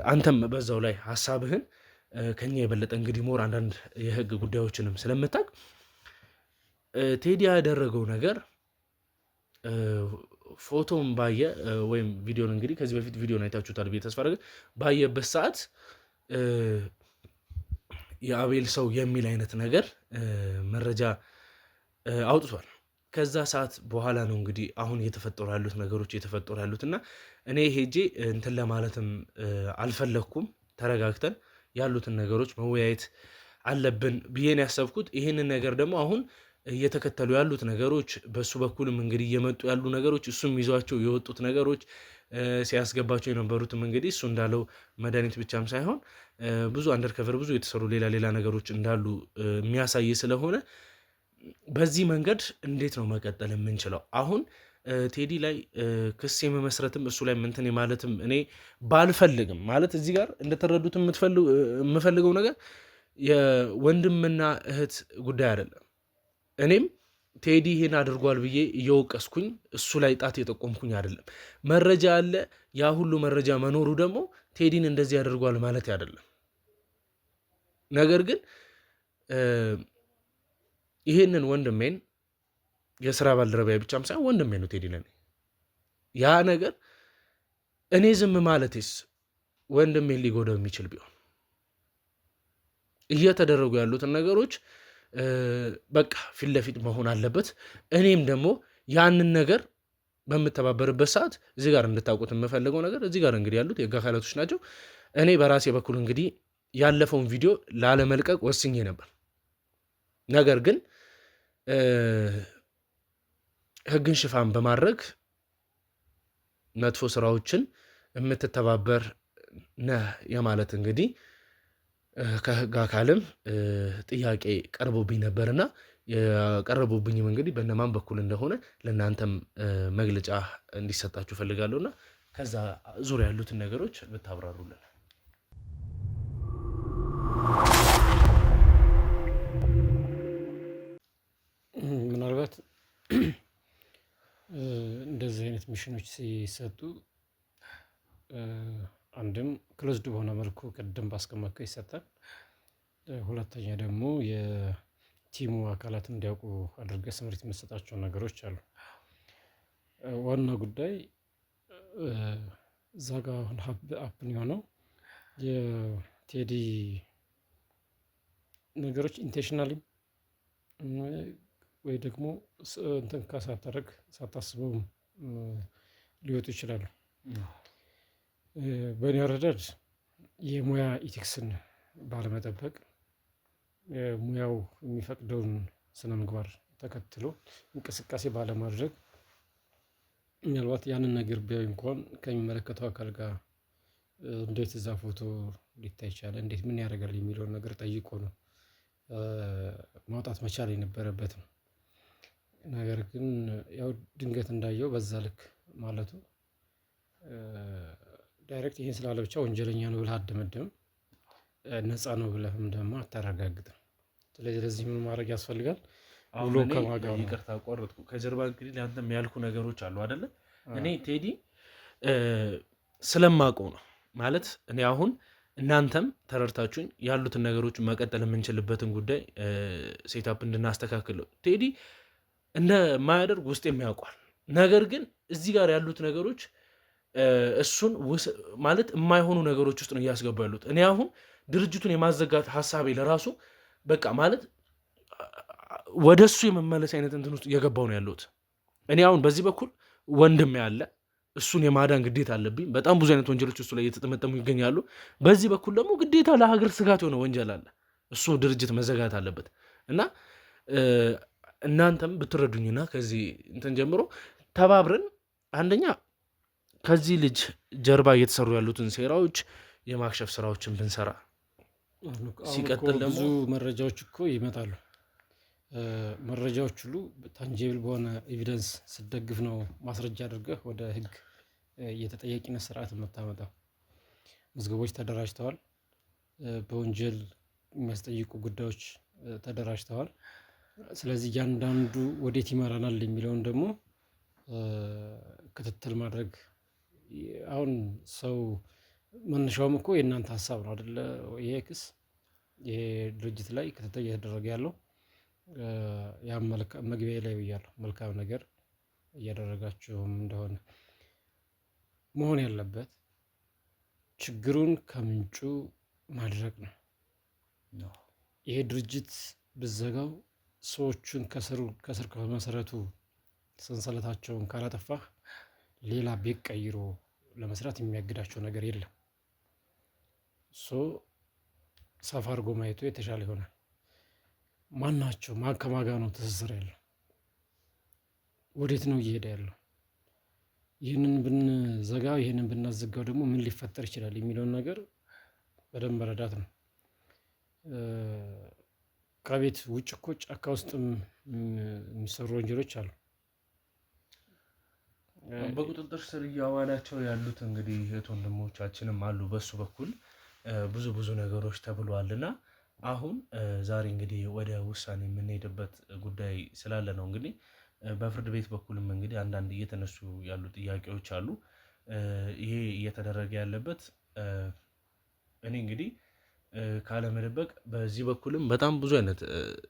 አንተም በዛው ላይ ሀሳብህን ከኛ የበለጠ እንግዲህ ሞር አንዳንድ የህግ ጉዳዮችንም ስለምታቅ ቴዲ ያደረገው ነገር ፎቶን ባየ ወይም ቪዲዮን እንግዲህ ከዚህ በፊት ቪዲዮን አይታችሁታል ብዬ ተስፋ አደርጋለሁ። ባየበት ሰዓት የአቤል ሰው የሚል አይነት ነገር መረጃ አውጥቷል። ከዛ ሰዓት በኋላ ነው እንግዲህ አሁን እየተፈጠሩ ያሉት ነገሮች እየተፈጠሩ ያሉት እና እኔ ሄጄ እንትን ለማለትም አልፈለግኩም። ተረጋግተን ያሉትን ነገሮች መወያየት አለብን ብዬን ያሰብኩት። ይህንን ነገር ደግሞ አሁን እየተከተሉ ያሉት ነገሮች በሱ በኩልም እንግዲህ እየመጡ ያሉ ነገሮች እሱም ይዟቸው የወጡት ነገሮች ሲያስገባቸው የነበሩትም እንግዲህ እሱ እንዳለው መድኃኒት ብቻም ሳይሆን ብዙ አንደርከቨር ብዙ የተሰሩ ሌላ ነገሮች እንዳሉ የሚያሳይ ስለሆነ በዚህ መንገድ እንዴት ነው መቀጠል የምንችለው? አሁን ቴዲ ላይ ክስ የመመስረትም እሱ ላይ ምንትን ማለትም እኔ ባልፈልግም ማለት እዚህ ጋር እንደተረዱት የምፈልገው ነገር የወንድምና እህት ጉዳይ አይደለም። እኔም ቴዲ ይሄን አድርጓል ብዬ እየወቀስኩኝ እሱ ላይ ጣት የጠቆምኩኝ አይደለም። መረጃ አለ። ያ ሁሉ መረጃ መኖሩ ደግሞ ቴዲን እንደዚህ ያደርጓል ማለት አይደለም። ነገር ግን ይሄንን ወንድሜን የስራ ባልደረባዬ ብቻም ሳይሆን ወንድሜ ነው ቴዲ ነኝ። ያ ነገር እኔ ዝም ማለቴስ ወንድሜን ሊጎዳው የሚችል ቢሆን እየተደረጉ ያሉትን ነገሮች በቃ ፊት ለፊት መሆን አለበት። እኔም ደግሞ ያንን ነገር በምተባበርበት ሰዓት እዚህ ጋር እንድታውቁት የምፈልገው ነገር እዚህ ጋር እንግዲህ ያሉት የህግ አካላቶች ናቸው። እኔ በራሴ በኩል እንግዲህ ያለፈውን ቪዲዮ ላለመልቀቅ ወስኜ ነበር። ነገር ግን ህግን ሽፋን በማድረግ መጥፎ ስራዎችን የምትተባበር ነህ የማለት እንግዲህ ከህግ አካልም ጥያቄ ቀርቦብኝ ነበርና የቀረቡብኝም እንግዲህ በእነማን በኩል እንደሆነ ለእናንተም መግለጫ እንዲሰጣችሁ ፈልጋለሁና ከዛ ዙሪያ ያሉትን ነገሮች ብታብራሩልን። ምናልባት እንደዚህ አይነት ሚሽኖች ሲሰጡ አንድም ክሎዝድ በሆነ መልኩ ቅድም ባስቀመጥከው ይሰጣል። ሁለተኛ ደግሞ የቲሙ አካላት እንዲያውቁ አድርገህ ስምሪት የምትሰጣቸው ነገሮች አሉ። ዋና ጉዳይ እዛ ጋ አሁን አፕን የሆነው የቴዲ ነገሮች ኢንቴንሽናሊም ወይ ደግሞ እንትን ሳታደርግ ሳታስበውም ሊወጡ ይችላሉ። በእኔ አረዳድ የሙያ ኢቲክስን ባለመጠበቅ ሙያው የሚፈቅደውን ስነ ምግባር ተከትሎ እንቅስቃሴ ባለማድረግ ምናልባት ያንን ነገር ቢያዩ እንኳን ከሚመለከተው አካል ጋር እንዴት እዛ ፎቶ ሊታይ ይቻላል፣ እንዴት ምን ያደርጋል የሚለውን ነገር ጠይቆ ነው ማውጣት መቻል የነበረበት ነው። ነገር ግን ያው ድንገት እንዳየው በዛ ልክ ማለቱ ዳይሬክት ይሄን ስላለ ብቻ ወንጀለኛ ነው ብለህ አትደመድምም፣ ነፃ ነው ብለህም ደግሞ አታረጋግጥም። ስለዚህ ለዚህ ምን ማድረግ ያስፈልጋል? ብሎ ከማጋው ይቅርታ ቆረጥኩ። ከጀርባ እንግዲህ ለአንተም ያልኩ ነገሮች አሉ አይደለ? እኔ ቴዲ ስለማውቀው ነው ማለት እኔ አሁን እናንተም ተረድታችሁኝ ያሉትን ነገሮች መቀጠል የምንችልበትን ጉዳይ ሴታፕ እንድናስተካክለው ቴዲ እንደማያደርግ ውስጥ የሚያውቋል። ነገር ግን እዚህ ጋር ያሉት ነገሮች እሱን ማለት የማይሆኑ ነገሮች ውስጥ ነው እያስገቡ ያሉት። እኔ አሁን ድርጅቱን የማዘጋት ሀሳቤ ለራሱ በቃ ማለት ወደ እሱ የመመለስ አይነት እንትን ውስጥ እየገባው ነው ያለሁት። እኔ አሁን በዚህ በኩል ወንድም ያለ እሱን የማዳን ግዴታ አለብኝ። በጣም ብዙ አይነት ወንጀሎች እሱ ላይ እየተጠመጠሙ ይገኛሉ። በዚህ በኩል ደግሞ ግዴታ ለሀገር ስጋት የሆነ ወንጀል አለ። እሱ ድርጅት መዘጋት አለበት እና እናንተም ብትረዱኝና ከዚህ እንትን ጀምሮ ተባብረን አንደኛ ከዚህ ልጅ ጀርባ እየተሰሩ ያሉትን ሴራዎች የማክሸፍ ስራዎችን ብንሰራ፣ ሲቀጥል ደግሞ ብዙ መረጃዎች እኮ ይመጣሉ። መረጃዎች ሁሉ ታንጂብል በሆነ ኤቪደንስ ስትደግፍ ነው ማስረጃ አድርገህ ወደ ህግ የተጠያቂነት ስርዓት የምታመጣው። መዝገቦች ተደራጅተዋል። በወንጀል የሚያስጠይቁ ጉዳዮች ተደራጅተዋል። ስለዚህ እያንዳንዱ ወዴት ይመራናል የሚለውን ደግሞ ክትትል ማድረግ አሁን ሰው መነሻውም እኮ የእናንተ ሀሳብ ነው አይደለ? ይሄ ክስ ይሄ ድርጅት ላይ ክትትል እየተደረገ ያለው ያ መግቢያ ላይ ብያለሁ። መልካም ነገር እያደረጋችሁም እንደሆነ መሆን ያለበት ችግሩን ከምንጩ ማድረግ ነው። ይሄ ድርጅት ብዘጋው ሰዎቹን ከስር ከመሰረቱ ሰንሰለታቸውን ካላጠፋህ ሌላ ቤት ቀይሮ ለመስራት የሚያግዳቸው ነገር የለም። ሰፋ አድርጎ ማየቱ የተሻለ ይሆናል። ማናቸው ከማጋ ነው ትስስር ያለው? ወዴት ነው እየሄደ ያለው? ይህንን ብንዘጋው ይህንን ብናዘጋው ደግሞ ምን ሊፈጠር ይችላል የሚለውን ነገር በደንብ መረዳት ነው። ከቤት ውጭ እኮ ጫካ ውስጥም የሚሰሩ ወንጀሎች አሉ። በቁጥጥር ስር እያዋላቸው ያሉት እንግዲህ እህት ወንድሞቻችንም አሉ። በሱ በኩል ብዙ ነገሮች ተብሏልና አሁን ዛሬ እንግዲህ ወደ ውሳኔ የምንሄድበት ጉዳይ ስላለ ነው። እንግዲህ በፍርድ ቤት በኩልም እንግዲህ አንዳንድ እየተነሱ ያሉ ጥያቄዎች አሉ። ይሄ እየተደረገ ያለበት እኔ እንግዲህ ካለመደበቅ በዚህ በኩልም በጣም ብዙ አይነት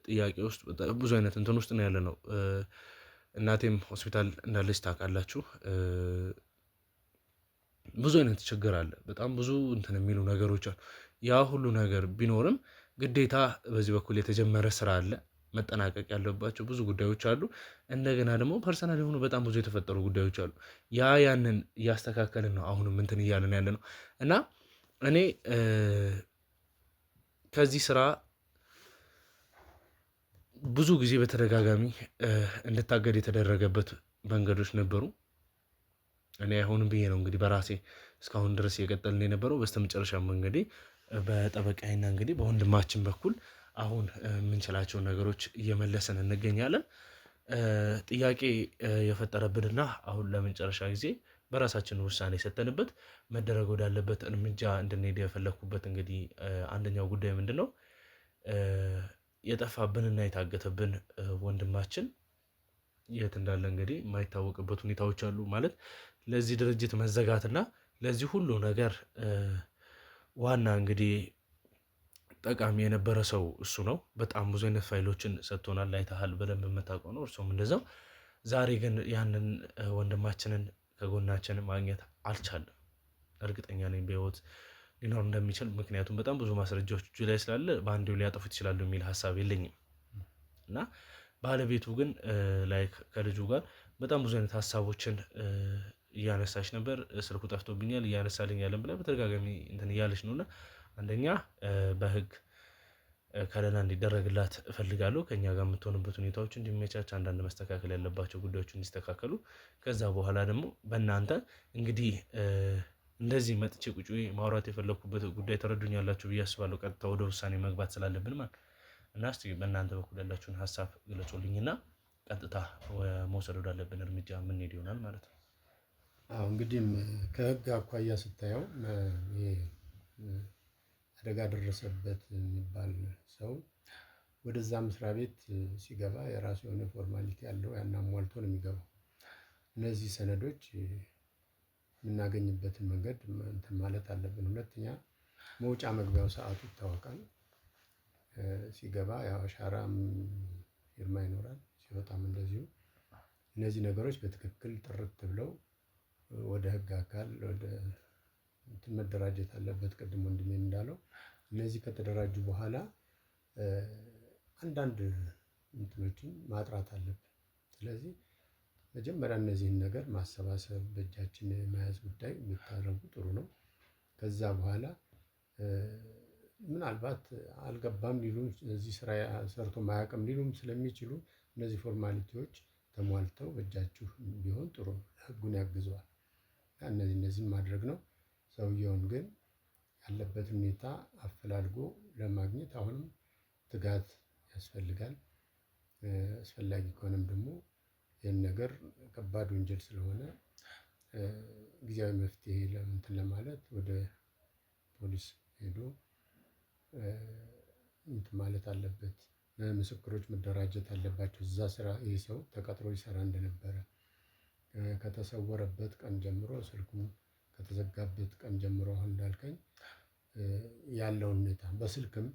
ጥያቄ ውስጥ ብዙ አይነት እንትን ውስጥ ነው ያለ ነው። እናቴም ሆስፒታል እንዳለች ታውቃላችሁ። ብዙ አይነት ችግር አለ። በጣም ብዙ እንትን የሚሉ ነገሮች አሉ። ያ ሁሉ ነገር ቢኖርም ግዴታ በዚህ በኩል የተጀመረ ስራ አለ። መጠናቀቅ ያለባቸው ብዙ ጉዳዮች አሉ። እንደገና ደግሞ ፐርሰናል የሆኑ በጣም ብዙ የተፈጠሩ ጉዳዮች አሉ። ያንን እያስተካከልን ነው አሁንም እንትን እያለን ያለ ነው እና እኔ ከዚህ ስራ ብዙ ጊዜ በተደጋጋሚ እንድታገድ የተደረገበት መንገዶች ነበሩ። እኔ አይሆንም ብዬ ነው እንግዲህ በራሴ እስካሁን ድረስ እየቀጠልን የነበረው። በስተመጨረሻም እንግዲህ በጠበቃይና እንግዲህ በወንድማችን በኩል አሁን የምንችላቸውን ነገሮች እየመለስን እንገኛለን። ጥያቄ የፈጠረብንና አሁን ለመጨረሻ ጊዜ በራሳችን ውሳኔ የሰጠንበት መደረግ ወዳለበት እርምጃ እንድንሄድ የፈለግኩበት እንግዲህ አንደኛው ጉዳይ ምንድን ነው? የጠፋብንና የታገተብን ወንድማችን የት እንዳለ እንግዲህ የማይታወቅበት ሁኔታዎች አሉ። ማለት ለዚህ ድርጅት መዘጋትና ለዚህ ሁሉ ነገር ዋና እንግዲህ ጠቃሚ የነበረ ሰው እሱ ነው። በጣም ብዙ አይነት ፋይሎችን ሰጥቶናል፣ አይተሃል፣ በደንብ የምታውቀው ነው። እርሱም እንደዛው። ዛሬ ግን ያንን ወንድማችንን ከጎናችን ማግኘት አልቻለም። እርግጠኛ ነኝ በህይወት ሊኖር እንደሚችል፣ ምክንያቱም በጣም ብዙ ማስረጃዎች እጁ ላይ ስላለ በአንዴው ሊያጠፉት ይችላሉ የሚል ሀሳብ የለኝም እና ባለቤቱ ግን ከልጁ ጋር በጣም ብዙ አይነት ሀሳቦችን እያነሳች ነበር። ስልኩ ጠፍቶብኛል እያነሳልኝ ያለን ብላ በተደጋጋሚ እንትን እያለች ነውና አንደኛ በህግ ከለላ እንዲደረግላት እፈልጋለሁ። ከኛ ጋር የምትሆንበት ሁኔታዎች እንዲመቻች፣ አንዳንድ መስተካከል ያለባቸው ጉዳዮች እንዲስተካከሉ፣ ከዛ በኋላ ደግሞ በእናንተ እንግዲህ እንደዚህ መጥቼ ቁጭ ማውራት የፈለግኩበት ጉዳይ ተረዱኛላችሁ ብዬ አስባለሁ። ቀጥታ ወደ ውሳኔ መግባት ስላለብን ማለት እና እስቲ በእናንተ በኩል ያላችሁን ሀሳብ ግለጹልኝና ቀጥታ መውሰድ ወዳለብን እርምጃ የምንሄድ ይሆናል ማለት ነው። አዎ እንግዲህ ከህግ አኳያ ስታየው አደጋ ደረሰበት የሚባል ሰው ወደዛ መስሪያ ቤት ሲገባ የራሱ የሆነ ፎርማሊቲ ያለው ያን አሟልቶ ነው የሚገባው። እነዚህ ሰነዶች የምናገኝበትን መንገድ እንትን ማለት አለብን። ሁለተኛ መውጫ መግቢያው ሰዓቱ ይታወቃል። ሲገባ ያው አሻራም ፊርማ ይኖራል፣ ሲወጣም እንደዚሁ። እነዚህ ነገሮች በትክክል ጥርት ብለው ወደ ህግ አካል ወደ እንትን መደራጀት አለበት። ቅድም ወንድሜ እንዳለው እነዚህ ከተደራጁ በኋላ አንዳንድ እንትኖችን ማጥራት አለብን። ስለዚህ መጀመሪያ እነዚህን ነገር ማሰባሰብ፣ በእጃችን የመያዝ ጉዳይ የሚታረጉ ጥሩ ነው። ከዛ በኋላ ምናልባት አልገባም ሊሉም እዚህ ስራ ሰርቶ ማያውቅም ሊሉም ስለሚችሉ እነዚህ ፎርማሊቲዎች ተሟልተው በእጃችሁ ቢሆን ጥሩ ነው፣ ህጉን ያግዘዋል። እነዚህን ማድረግ ነው። ሰውየውን ግን ያለበት ሁኔታ አፈላልጎ ለማግኘት አሁንም ትጋት ያስፈልጋል። አስፈላጊ ከሆነም ደግሞ ይህን ነገር ከባድ ወንጀል ስለሆነ ጊዜያዊ መፍትሄ እንትን ለማለት ወደ ፖሊስ ሄዶ እንትን ማለት አለበት። ምስክሮች መደራጀት አለባቸው። እዛ ስራ ይህ ሰው ተቀጥሮ ይሰራ እንደነበረ ከተሰወረበት ቀን ጀምሮ፣ ስልኩ ከተዘጋበት ቀን ጀምሮ አሁን እንዳልከኝ ያለውን ሁኔታ በስልክም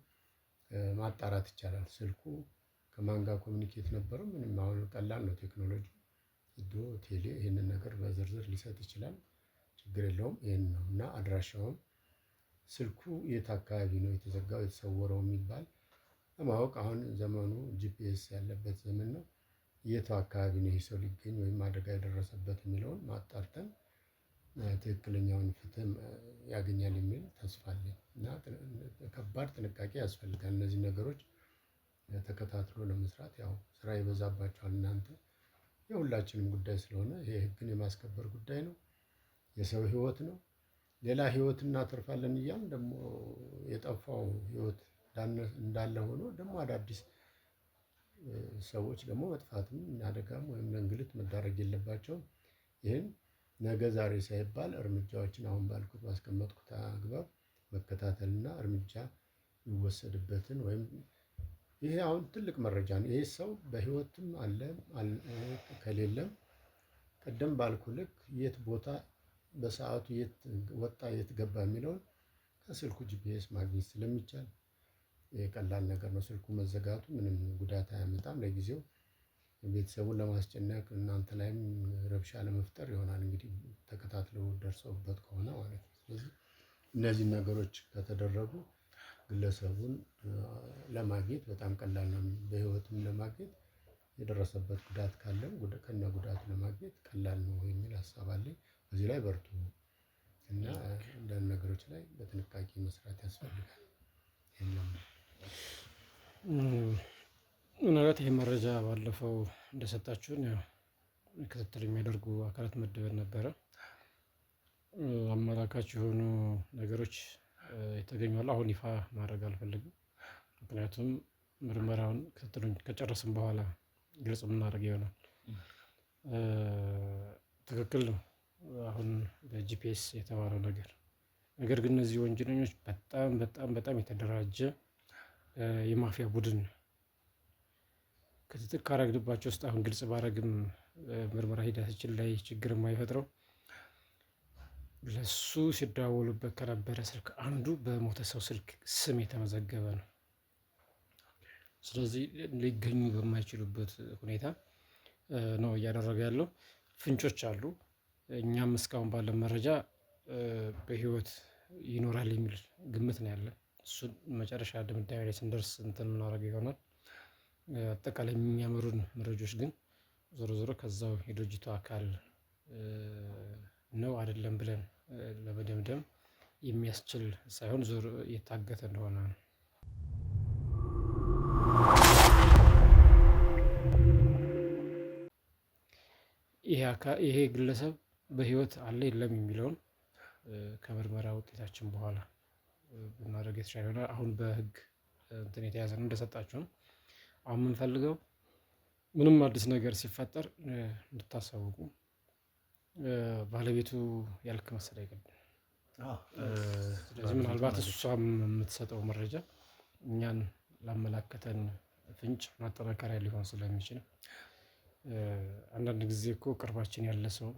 ማጣራት ይቻላል። ስልኩ ከማን ጋር ኮሚኒኬት ነበረው ምንም አሁን ቀላል ነው ቴክኖሎጂ። ሂዶ ቴሌ ይህንን ነገር በዝርዝር ሊሰጥ ይችላል። ችግር የለውም። ይህን ነው እና አድራሻውም ስልኩ የት አካባቢ ነው የተዘጋው የተሰወረው የሚባል ለማወቅ አሁን ዘመኑ ጂፒኤስ ያለበት ዘመን ነው። የቱ አካባቢ ነው ይህ ሰው ሊገኝ ወይም አደጋ የደረሰበት የሚለውን ማጣርተን ትክክለኛውን ፍትህ ያገኛል የሚል ተስፋ አለኝ እና ከባድ ጥንቃቄ ያስፈልጋል። እነዚህ ነገሮች ተከታትሎ ለመስራት ያው ስራ ይበዛባቸዋል። እናንተ የሁላችንም ጉዳይ ስለሆነ ይሄ ህግን የማስከበር ጉዳይ ነው። የሰው ህይወት ነው። ሌላ ህይወት እናተርፋለን እያልን ደግሞ የጠፋው ህይወት እንዳለ ሆኖ ደግሞ አዳዲስ ሰዎች ደግሞ መጥፋትም አደጋም ወይም ለእንግልት መዳረግ የለባቸውም። ይህን ነገ ዛሬ ሳይባል እርምጃዎችን አሁን ባልኩት ባስቀመጥኩት አግባብ መከታተልና እርምጃ የሚወሰድበትን ወይም ይሄ አሁን ትልቅ መረጃ ነው። ይሄ ሰው በህይወትም አለ ከሌለም ቀደም ባልኩ ልክ የት ቦታ በሰዓቱ የት ወጣ የት ገባ የሚለውን ከስልኩ ጂፒኤስ ማግኘት ስለሚቻል የቀላል ነገር ነው። ስልኩ መዘጋቱ ምንም ጉዳት አያመጣም። ለጊዜው ቤተሰቡን ለማስጨነቅ እናንተ ላይም ረብሻ ለመፍጠር ይሆናል እንግዲህ ተከታትለው ደርሰውበት ከሆነ ማለት ነው። ስለዚህ እነዚህ ነገሮች ከተደረጉ ግለሰቡን ለማግኘት በጣም ቀላል ነው። በህይወትም ለማግኘት የደረሰበት ጉዳት ካለም ከነ ጉዳቱ ለማግኘት ቀላል ነው የሚል ሀሳብ አለኝ። በዚህ ላይ በርቱ እና አንዳንድ ነገሮች ላይ በጥንቃቄ መስራት ያስፈልጋል። ምናልባት ይህ መረጃ ባለፈው እንደሰጣችሁን ያው ክትትል የሚያደርጉ አካላት መድበን ነበረ። አመላካች የሆኑ ነገሮች የተገኛሉ። አሁን ይፋ ማድረግ አልፈልግም። ምክንያቱም ምርመራውን ክትትሉን ከጨረስን በኋላ ግልጽ የምናደርግ ይሆናል። ትክክል ነው አሁን በጂፒኤስ የተባለው ነገር ግን እነዚህ ወንጀለኞች በጣም በጣም በጣም የተደራጀ የማፊያ ቡድን ነው። ክትትል ካረግንባቸው ውስጥ አሁን ግልጽ ባረግም ምርመራ ሂደታችን ላይ ችግር የማይፈጥረው ለሱ ሲደዋወሉበት ከነበረ ስልክ አንዱ በሞተ ሰው ስልክ ስም የተመዘገበ ነው። ስለዚህ ሊገኙ በማይችሉበት ሁኔታ ነው እያደረገ ያለው። ፍንጮች አሉ። እኛም እስካሁን ባለን መረጃ በህይወት ይኖራል የሚል ግምት ነው ያለ። እሱን መጨረሻ ድምዳሜ ላይ ስንደርስ እንትን የምናደርገው ይሆናል። አጠቃላይ የሚያምሩን መረጃዎች ግን ዞሮ ዞሮ ከዛው የድርጅቱ አካል ነው አይደለም ብለን ለመደምደም የሚያስችል ሳይሆን ዞሮ የታገተ እንደሆነ ነው። ይሄ ግለሰብ በህይወት አለ የለም የሚለውን ከምርመራ ውጤታችን በኋላ ብናደርግ የተሻለ ይሆናል። አሁን በህግ እንትን የተያዘ ነው እንደሰጣችሁ ነው። አሁን የምንፈልገው ምንም አዲስ ነገር ሲፈጠር እንድታሳውቁ። ባለቤቱ ያልክ መሰለኝ ቅድም። ስለዚህ ምናልባት እሷም የምትሰጠው መረጃ እኛን ላመላከተን ፍንጭ ማጠናከሪያ ሊሆን ስለሚችል አንዳንድ ጊዜ እኮ ቅርባችን ያለ ሰው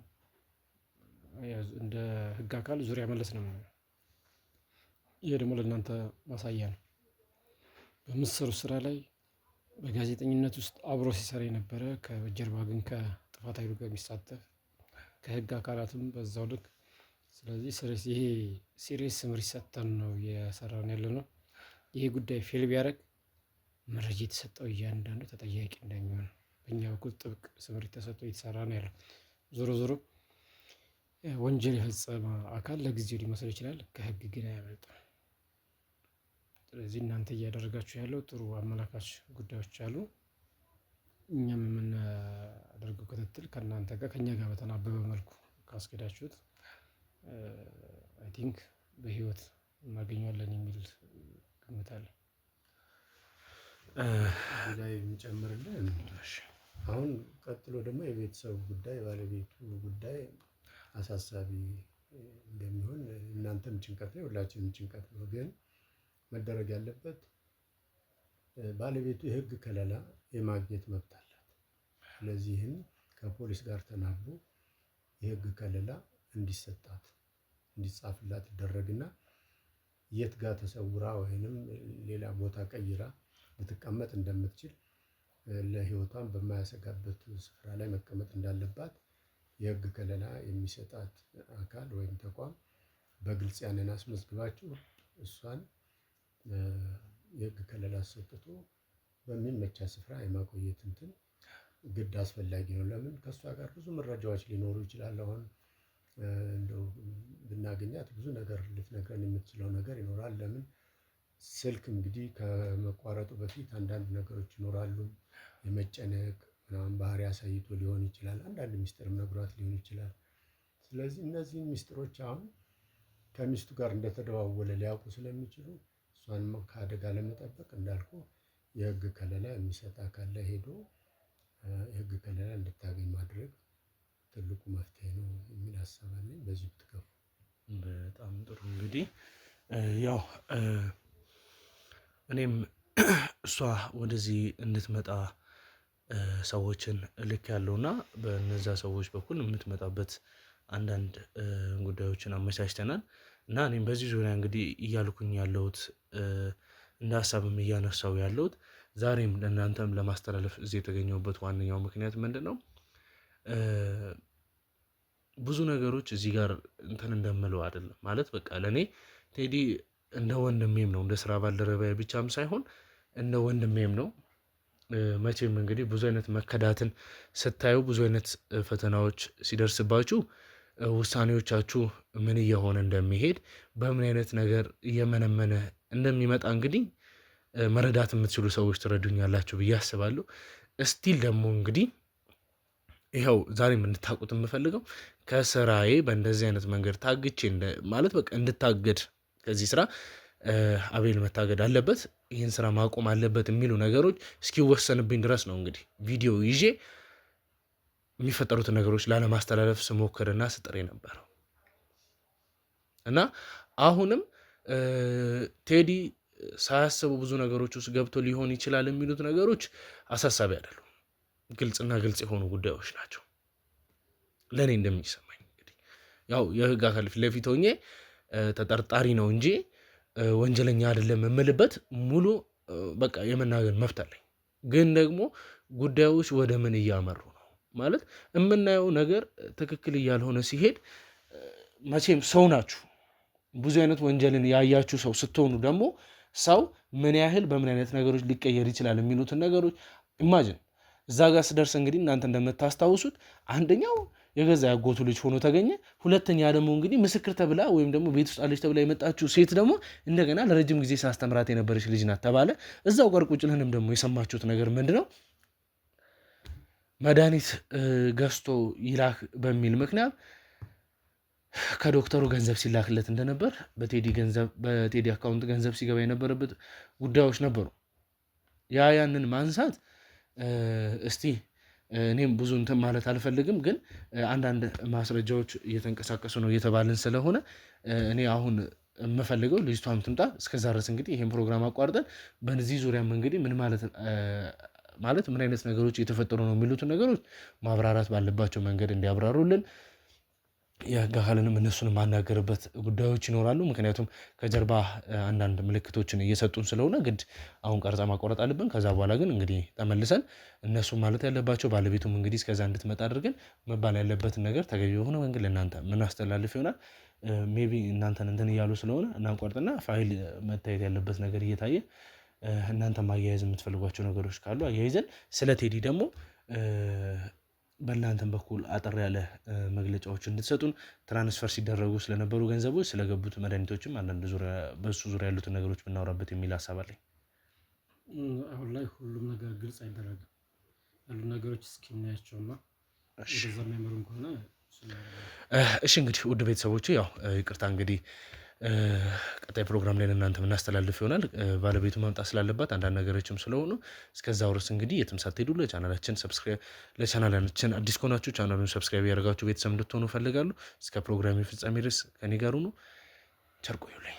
እንደ ህግ አካል ዙሪያ መለስ ነው። ይሄ ደግሞ ለእናንተ ማሳያ ነው። በምትሰሩ ስራ ላይ በጋዜጠኝነት ውስጥ አብሮ ሲሰራ የነበረ ከጀርባ ግን ከጥፋት ኃይሉ ጋር የሚሳተፍ ከህግ አካላትም በዛው ልክ። ስለዚህ ይሄ ሲሪየስ ስምሪት ሰጥተን ነው እየሰራን ያለ ነው። ይሄ ጉዳይ ፌል ቢያደርግ መረጃ የተሰጠው እያንዳንዱ ተጠያቂ እንደሚሆን በእኛ በኩል ጥብቅ ስምሪት ተሰጥቶ እየተሰራ ነው ያለው። ዞሮ ዞሮ ወንጀል የፈጸመ አካል ለጊዜው ሊመስል ይችላል፣ ከህግ ግን አያመልጥም። ስለዚህ እናንተ እያደረጋችሁ ያለው ጥሩ አመላካች ጉዳዮች አሉ። እኛም የምናደርገው ክትትል ከእናንተ ጋር ከኛ ጋር በተናበበ መልኩ ካስኬዳችሁት አይ ቲንክ በህይወት እናገኘዋለን የሚል ግምት አለ። ላይ የሚጨምርልን አሁን ቀጥሎ ደግሞ የቤተሰቡ ጉዳይ ባለቤቱ ጉዳይ አሳሳቢ እንደሚሆን እናንተም ጭንቀት ነው፣ ሁላችንም ጭንቀት ነው። ግን መደረግ ያለበት ባለቤቱ የህግ ከለላ የማግኘት መብት አላት። ስለዚህም ከፖሊስ ጋር ተናቦ የህግ ከለላ እንዲሰጣት እንዲጻፍላት ይደረግና የት ጋር ተሰውራ ወይንም ሌላ ቦታ ቀይራ ልትቀመጥ እንደምትችል ለህይወቷን በማያሰጋበት ስፍራ ላይ መቀመጥ እንዳለባት የህግ ከለላ የሚሰጣት አካል ወይም ተቋም በግልጽ ያንን አስመዝግባችሁ እሷን የህግ ከለላ ሰጥቶ በሚመቻ ስፍራ የማቆየት እንትን ግድ አስፈላጊ ነው። ለምን ከእሷ ጋር ብዙ መረጃዎች ሊኖሩ ይችላል። አሁን እንደው ብናገኛት ብዙ ነገር ልትነግረን የምትችለው ነገር ይኖራል። ለምን ስልክ እንግዲህ ከመቋረጡ በፊት አንዳንድ ነገሮች ይኖራሉ። የመጨነቅ ምናምን ባህሪ አሳይቶ ሊሆን ይችላል። አንዳንድ ሚስጥርም ነግሯት ሊሆን ይችላል። ስለዚህ እነዚህን ሚስጥሮች አሁን ከሚስቱ ጋር እንደተደዋወለ ሊያውቁ ስለሚችሉ እሷንም ከአደጋ ለመጠበቅ እንዳልኩ የህግ ከለላ የሚሰጥ አካል ላይ ሄዶ የህግ ከለላ እንድታገኝ ማድረግ ትልቁ መፍትሄ ነው የሚል ሀሳብ አለኝ። በዚህ ብትገፉ በጣም ጥሩ። እንግዲህ ያው እኔም እሷ ወደዚህ እንድትመጣ ሰዎችን ልክ ያለውና በነዛ ሰዎች በኩል የምትመጣበት አንዳንድ ጉዳዮችን አመቻችተናል እና እኔም በዚህ ዙሪያ እንግዲህ እያልኩኝ ያለሁት እንደ ሀሳብም እያነሳው ያለሁት ዛሬም ለእናንተም ለማስተላለፍ እዚህ የተገኘሁበት ዋነኛው ምክንያት ምንድን ነው? ብዙ ነገሮች እዚህ ጋር እንትን እንደምለው አይደለም ማለት በቃ ለእኔ ቴዲ እንደ ወንድሜም ነው፣ እንደ ስራ ባልደረባዬ ብቻም ሳይሆን እንደ ወንድሜም ነው። መቼም እንግዲህ ብዙ አይነት መከዳትን ስታዩ፣ ብዙ አይነት ፈተናዎች ሲደርስባችሁ ውሳኔዎቻችሁ ምን እየሆነ እንደሚሄድ በምን አይነት ነገር እየመነመነ እንደሚመጣ እንግዲህ መረዳት የምትችሉ ሰዎች ትረዱኛላችሁ ብዬ አስባለሁ። እስቲል ደግሞ እንግዲህ ይኸው ዛሬም እንድታውቁት የምፈልገው ከስራዬ በእንደዚህ አይነት መንገድ ታግቼ ማለት በቃ እንድታገድ ከዚህ ስራ አቤል መታገድ አለበት፣ ይህን ስራ ማቆም አለበት የሚሉ ነገሮች እስኪወሰንብኝ ድረስ ነው እንግዲህ ቪዲዮ ይዤ የሚፈጠሩትን ነገሮች ላለማስተላለፍ ስሞክርና ስጥር የነበረው እና አሁንም ቴዲ ሳያስቡ ብዙ ነገሮች ውስጥ ገብቶ ሊሆን ይችላል የሚሉት ነገሮች አሳሳቢ አይደሉም። ግልጽና ግልጽ የሆኑ ጉዳዮች ናቸው ለእኔ እንደሚሰማኝ። እንግዲህ ያው የህግ አካል ፊት ለፊት ሆኜ ተጠርጣሪ ነው እንጂ ወንጀለኛ አይደለም የምልበት ሙሉ በቃ የመናገር መብት አለኝ። ግን ደግሞ ጉዳዮች ወደ ምን እያመሩ ነው ማለት የምናየው ነገር ትክክል እያልሆነ ሲሄድ መቼም ሰው ናችሁ። ብዙ አይነት ወንጀልን ያያችሁ ሰው ስትሆኑ ደግሞ ሰው ምን ያህል በምን አይነት ነገሮች ሊቀየር ይችላል የሚሉትን ነገሮች ኢማጂን እዛ ጋር ስደርስ እንግዲህ እናንተ እንደምታስታውሱት አንደኛው የገዛ ያጎቱ ልጅ ሆኖ ተገኘ። ሁለተኛ ደግሞ እንግዲህ ምስክር ተብላ ወይም ደግሞ ቤት ውስጥ አለች ተብላ የመጣችው ሴት ደግሞ እንደገና ለረጅም ጊዜ ሳስተምራት የነበረች ልጅ ናት ተባለ። እዛው ጋር ቁጭ ብለንም ደግሞ የሰማችሁት ነገር ምንድነው? መድኃኒት ገዝቶ ይላክ በሚል ምክንያት ከዶክተሩ ገንዘብ ሲላክለት እንደነበር በቴዲ አካውንት ገንዘብ ሲገባ የነበረበት ጉዳዮች ነበሩ። ያንን ማንሳት እስቲ እኔም ብዙ እንትን ማለት አልፈልግም፣ ግን አንዳንድ ማስረጃዎች እየተንቀሳቀሱ ነው እየተባልን ስለሆነ እኔ አሁን የምፈልገው ልጅቷም ትምጣ። እስከዛ ድረስ እንግዲህ ይህን ፕሮግራም አቋርጠን በዚህ ዙሪያም እንግዲህ ምን ማለት ምን አይነት ነገሮች እየተፈጠሩ ነው የሚሉትን ነገሮች ማብራራት ባለባቸው መንገድ እንዲያብራሩልን የህግ አካልንም እነሱን ማናገርበት ጉዳዮች ይኖራሉ። ምክንያቱም ከጀርባ አንዳንድ ምልክቶችን እየሰጡን ስለሆነ ግድ አሁን ቀረጻ ማቋረጥ አለብን። ከዛ በኋላ ግን እንግዲህ ተመልሰን እነሱ ማለት ያለባቸው ባለቤቱም እንግዲህ እስከዛ እንድትመጣ አድርገን መባል ያለበትን ነገር ተገቢ የሆነ መንገድ ለእናንተ ምናስተላልፍ ይሆናል። ሜቢ እናንተን እንትን እያሉ ስለሆነ እናቋርጥና ፋይል መታየት ያለበት ነገር እየታየ እናንተ ማያያዝ የምትፈልጓቸው ነገሮች ካሉ አያይዘን ስለ ቴዲ ደግሞ በእናንተም በኩል አጠር ያለ መግለጫዎች እንድትሰጡን ትራንስፈር ሲደረጉ ስለነበሩ ገንዘቦች ስለገቡት መድኃኒቶችም አንዳንድ በሱ ዙሪያ ያሉትን ነገሮች ብናወራበት የሚል ሀሳብ አለኝ። አሁን ላይ ሁሉም ነገር ግልጽ አይደረግም። ያሉ ነገሮች እስኪናያቸውና ወደዛ የሚያመሩን ከሆነ እሺ እንግዲህ ውድ ቤተሰቦች ያው ይቅርታ እንግዲህ ቀጣይ ፕሮግራም ላይ ለእናንተ የምናስተላልፍ ይሆናል። ባለቤቱ መምጣት ስላለባት አንዳንድ ነገሮችም ስለሆኑ እስከዛው ድረስ እንግዲህ የትም ሳትሄዱ ለቻናላችን አዲስ ከሆናችሁ ቻናሉን ሰብስክራይብ ያደርጋችሁ ቤተሰብ እንድትሆኑ እፈልጋለሁ። እስከ ፕሮግራም ፍጻሜ ድረስ ከኔ ጋር ሁኑ። ቸር ቆዩልኝ።